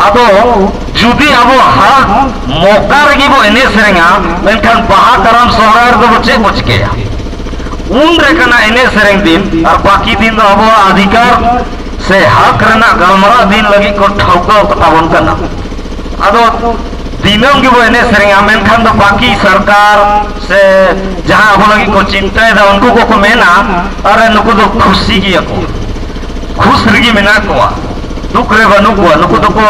आदो जुदी अब हाल मौका रगी बो एने सेरेंगा मेनखान बाहा करम सोहराय दो बच्चे बचकेया उन रेकना एने सेरेंग दिन और बाकी दिन दो अब अधिकार से हक रना गलमरा दिन लगी को ठौका ताबन करना आदो दिनम गे बो एने सेरेंगा मेनखान दो बाकी सरकार से जहां अब लगी को चिंता है उनको को मेना अरे नुको दो खुशी की को खुश रगी मेना को दुख रे बनु को नुको दो को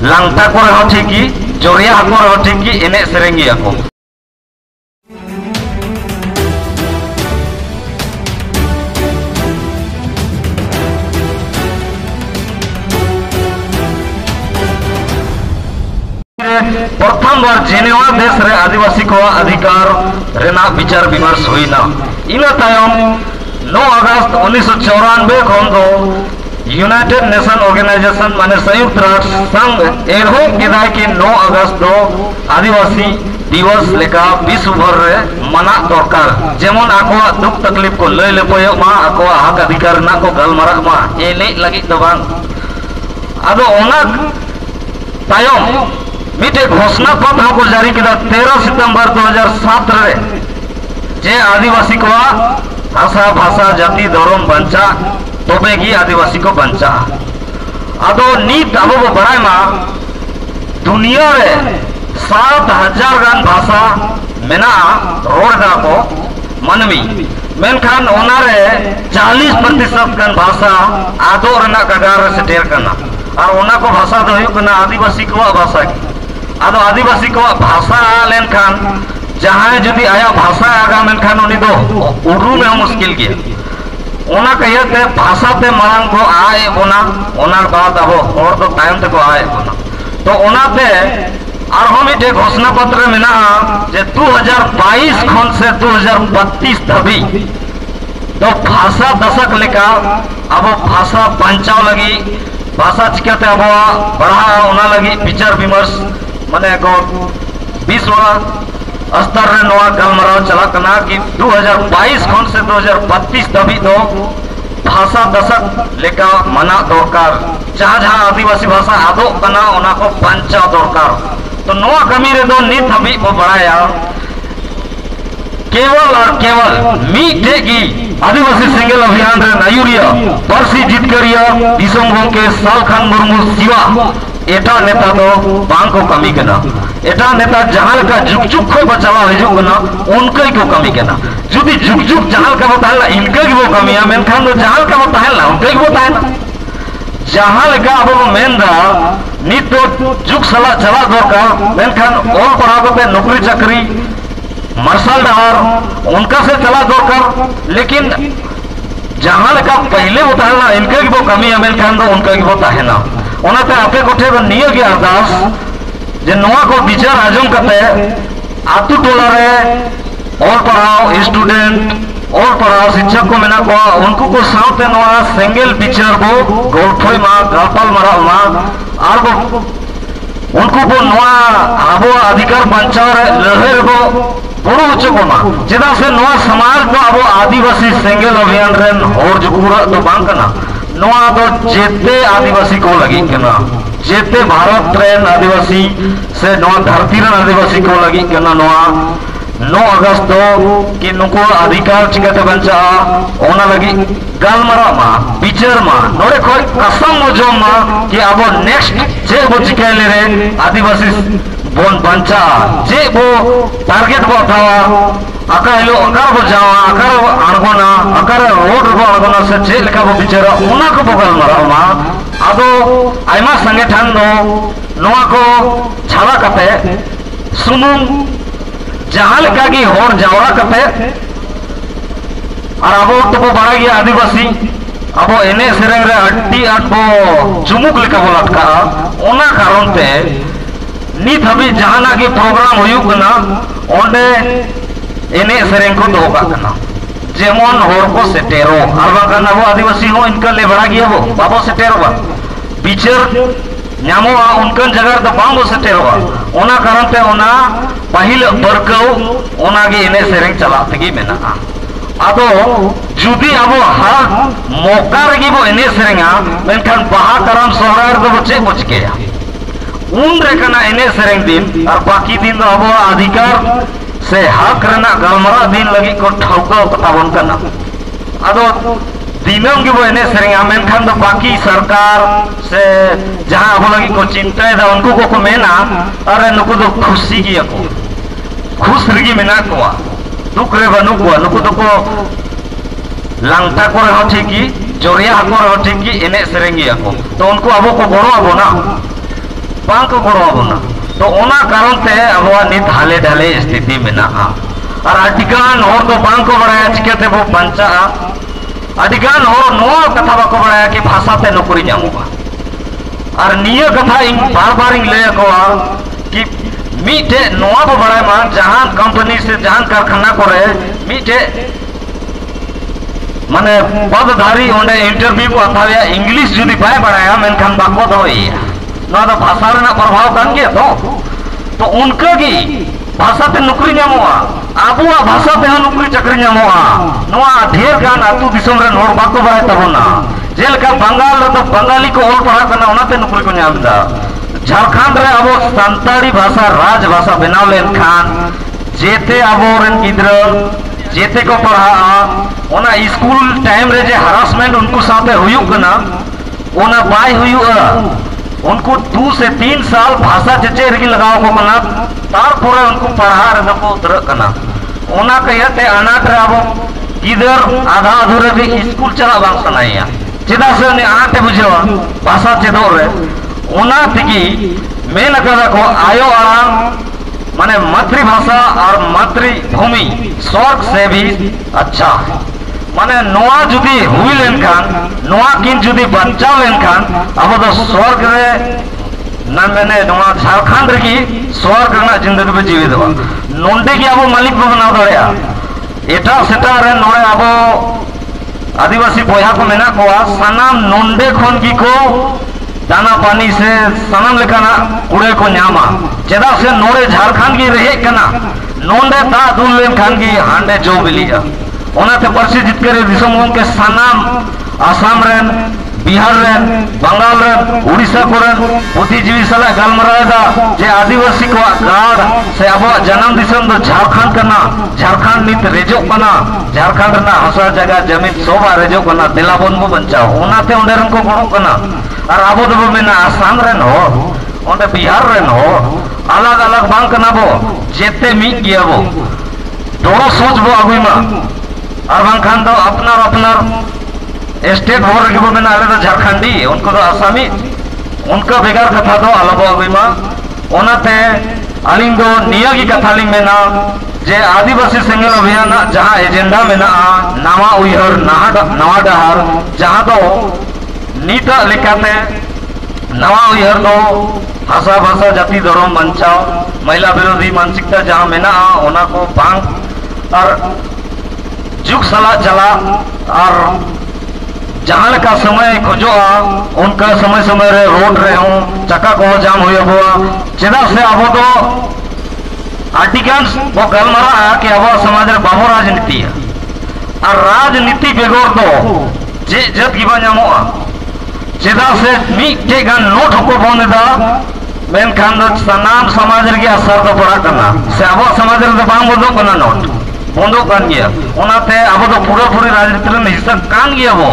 langta ko reho thiki joria ko reho thiki enek serengi ako प्रथम बार जेनेवा देश रे आदिवासी को अधिकार रेना विचार विमर्श हुईना इना तायम 9 अगस्त 1994 खन दो यूनाइटेड नेशन ऑर्गेनाइजेशन माने संयुक्त राष्ट्र संघ एहो केदाय के 9 अगस्त दो आदिवासी दिवस लेका विश्व भर रे मना दरकार जेमन आको दुख तकलीफ को लय लेपोय मा आको हक अधिकार ना को गलमरा मा एने लगी दो बांग आदो ओना तायम मिटे घोषणा पत्र को जारी किया 13 सितंबर 2007 रे जे आदिवासी को भाषा जाति धर्म बंचा तोबेगी आदिवासी को बंचा आदो नीत अब बड़ाई मा दुनिया रे 7,000 गान भाषा मेना रोड को मनमी मेनखान ओनारे 40% गान भाषा आदो रना कगार से ढेर करना और ओना को भाषा दो हुई करना आदिवासी को भाषा की आदो आदिवासी को भाषा लेनखान जहां जदि आया भाषा आगा मेनखान उनी दो उर्दू में मुश्किल गया ओना कहते भाषा ते मांग को आए बोना ओनार बात अब और तो टाइम ते को आए बोना तो ओनाते और हम इटे घोषणा पत्र में ना जे 2022 खन से 2032 तभी तो भाषा दशक लेका अब भाषा बंचाव लगी भाषा चिकाते अब बढ़ा ओना लगी विचार विमर्श माने को 20 स्तर रे नवा गलमराव चला कना कि 2022 खन से 2032 तभी तो भाषा दशक लेका मना दरकार जहां जहां आदिवासी भाषा आदो कना ओना को बंचा दरकार तो नवा कमी रे दो नित हबी को बढ़ाया केवल और केवल मीठे की आदिवासी सिंगल अभियान रे नायुरिया परसी जितकरिया दिसम गोंके सालखान मुर्मू सिवा एटा नेता दो बांग को कमी केना एटा नेता जहां का जुग जुग को बचावा हिजुग ना उनके को कमी केना जुदी जुग जुग जहां का बताला इनके की वो कमी है मेनखान जहां का बताला उनके की बताला जहां लगा अब मेनदा नित जुग सला चला दरकार मेनखान और पढ़ाबो पे नौकरी चाकरी मार्शल डार उनका से चला दरकार लेकिन जहां लगा पहले बताला इनके की वो कमी है मेनखान दो उनके की बता है ना ओनाते आपे कोठे नियो के अरदास जे नवा को विचार आजम करते आतु टोला रे और पढ़ाओ स्टूडेंट और पढ़ाओ शिक्षक को मेना को उनको को साथे नवा सिंगल विचार को गोठोय मा गापल मरा मा और को उनको को नवा आबो अधिकार बंचाव रे लहर को बड़ो उच्च को मा जेदा से नवा समाज को आबो आदिवासी सिंगल अभियान रे और जो पूरा तो बांग करना नवा तो जेते आदिवासी को लगी केना जेते भारत ट्रेन आदिवासी से नवा धरती रे आदिवासी को लगी केना नवा 9 अगस्त दो कि नुको अधिकार चिकाते बंचा ओना लगी गलमरा मा विचार मा नोरे कोई कसम जो मा कि अब नेक्स्ट जे वो चिकाले रे आदिवासी बोन बंचा जे वो टारगेट को उठावा आका हेलो अकार को जावा अकार अणगोना अकार रोड को अणगोना से जे लेका वो विचार ओना को बगल मरा मा आदो आयमा संगठन दो नोआ को छावा कते सुमुंग जहां लेका की होर जावरा कते और अब तो को बड़ा गया आदिवासी अब एने सेरेंग रे अड्डी आटो चुमुक लेका बोला का ओना कारण ते नित हबी जहाना की प्रोग्राम हुयुक ना ओंडे एने सेरेंग को दोका कना जेमन होर को सेटेरो और बाकान अब आदिवासी हो इनका ले बड़ा गया वो बाबो सेटेरो बा विचार ᱧᱟᱢᱚᱜᱼᱟ उनकन जगह तो बांगो सेटेरोआ ओना कारण ते ओना पहिल बरकौ ओना गे एने सेरेंग चला तगी मेना आदो जुदी अब हर मौका रगी बो एने सेरेंगा मेनखान बाहा करम सोहराय दो बच्चे बचकेया उन रेकना एने सेरेंग दिन और बाकी दिन दो अब अधिकार से हक रना गलमरा दिन लगी को ठौका ताबन करना आदो दिनम की वो एने सेरेंगा मेनखान दो बाकी सरकार से जहां अब लगी को चिंता है उनको को मेना अरे नुको दो खुशी की को खुश रगी मेना को दुख रे बनु को नुको दो को लांगटा को रहो ठीक की जोरिया को रहो ठीक की एने सेरेंगी को तो उनको अब को गड़ो अब ना बांग को गड़ो अब ना तो ओना कारण ते अब नित हाले ढाले स्थिति में ना और अडिगान और तो बांग को बड़ाया चिकते वो पंचा अडिगान और नो कथा बाको बड़ाया कि भाषा ते नौकरी जामुगा और निये कथा इन बार-बार इन ले को कि मीटे नोआ को बड़ाया मान जहां कंपनी से जहां कारखाना को रहे मीटे माने पदधारी ओंडे इंटरव्यू को अथाया इंग्लिश जुदी बाय बड़ाया मेनखान बाको दोई ना तो भाषा रे ना प्रभाव कान गया तो उनका की भाषा ते नौकरी नामुआ आबुआ भाषा ते नौकरी चाकरी नामुआ नोआ ढेर गान आतु दिसम रे नोर बाको बाय तबना जेलका बंगाल रे तो बंगाली को ओल पढ़ा करना ओनाते नौकरी को नामदा झारखंड रे अब संताड़ी भाषा राज भाषा बनाव लेन खान जेते अब रेन गिद्रा जेते को पढ़ा ओना स्कूल टाइम रे जे हरासमेंट उनको साथे हुयुक ना ओना बाय हुयुआ उनको 2 से 3 साल भाषा चेचे रगी लगाओ को कना तार पूरा उनको पढ़ा रे को उतर कना ओना कहते अनाथ रे अब गिदर आधा अधूरे भी स्कूल चला बांग सनाइया चेदा से ने आटे बुझेवा भाषा चेदो रे ओना तिकी मेन कदा को आयो आराम माने मातृभाषा और मातृभूमि स्वर्ग से भी अच्छा माने नोआ जुदी हुई लेन खान नोआ किन जुदी बचाव लेन खान अब तो स्वर्ग रे ना मैंने नोआ झारखंड की स्वर्ग ना जिंदगी में जीवित हुआ नोंडे की अब मालिक बना दड़िया एटा सेटा रे नोए अब आदिवासी बोया को मेना को सनाम नोंडे खोन की को दाना पानी से सनम लेकाना उड़े को न्यामा चेदा से नोड़े झारखंड की रहे कना नोंडे ता दूल लेन खान की हांडे जो बिलिया ओनाते परसी जितकर दिसम के सनाम आसाम रेन बिहार रेन बंगाल रेन उड़ीसा को रेन बुद्धिजीवी सला गलमरादा जे आदिवासी को गाड़ से अब जन्म दिसम दो झारखंड कना झारखंड नित रेजो कना झारखंड ना हसा जगह जमीन सोबा रेजो कना दिलाबन को बचाओ ओनाते ओंडे रन को गड़ो कना और अब दो मेना आसाम रेन हो ओंडे बिहार रेन हो अलग अलग बांग कना बो जेते मिट गया बो दोड़ो सोच बो अगुमा और बांखान तो अपनार स्टेट भर के मेना आले तो झारखंडी उनको तो आसामी उनका बेगार कथा तो अलबो अगुमा ओनाते अलिंग दो निया की कथा लिंग मेना जे आदिवासी सेंगल अभियान जहां एजेंडा मेना नवा उयहर नवा डहार जहां तो नीता लेकाते नवा उयहर दो भाषा भाषा जाति धर्म बचाव महिला विरोधी मानसिकता जहां मेना ओना को बांग और जुग सला चला और जहां का समय खोजो उनका समय समय रे रोड रहे हूँ चक्का को जाम हुए हुआ चेदा से अब तो आर्टिकल्स वो गलमरा कि अब समाज रे बाबू राजनीति है और राजनीति बेगोर तो जे जत की बामो चेदा से मीटे गान नोट को बोनेदा मेन खान दो सनाम समाज रे असर तो पड़ा करना से अब समाज रे तो बांग बोदो करना नोट बोंदो कान गया ओनाते अब तो पूरा पूरी राजनीति रे हिस्सा कान गया वो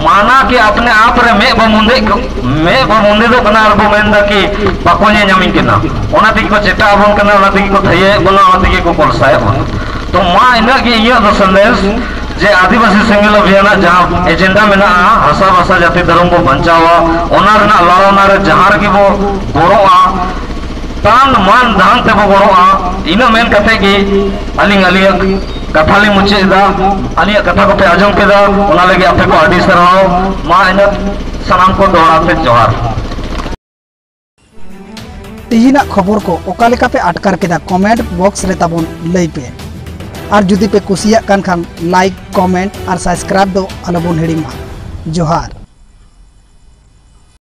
माना कि अपने आप रे मे बमुंदे दो कना और मेंदा कि बाकोने नामिन केना ओनाते को चेटा अबन कना ओनाते को थये बना ओनाते को कोलसाय तो मा इना कि ये दो संदेश जे आदिवासी सेंगल अभियान जहां एजेंडा मेना भाषा भाषा जाति धर्म को बचावा ओना रना लड़ाना रे जहां की वो गोरोआ तान मान धान ते वो गोरोआ इना मेन कथे कि अलिंग कथा ली मुचेदा अलिया कथा को पे आजम केदा ओना लगे आपे को आदि सराओ मा इना सनाम को दोहराते जोहार तिहिना खबर को ओकालेका पे अटकार केदा कमेंट बॉक्स रे ताबन लई पे और जुदी पे कुसिया कान खान लाइक कमेंट और सब्सक्राइब दो अलबोन हेडिमा जोहार।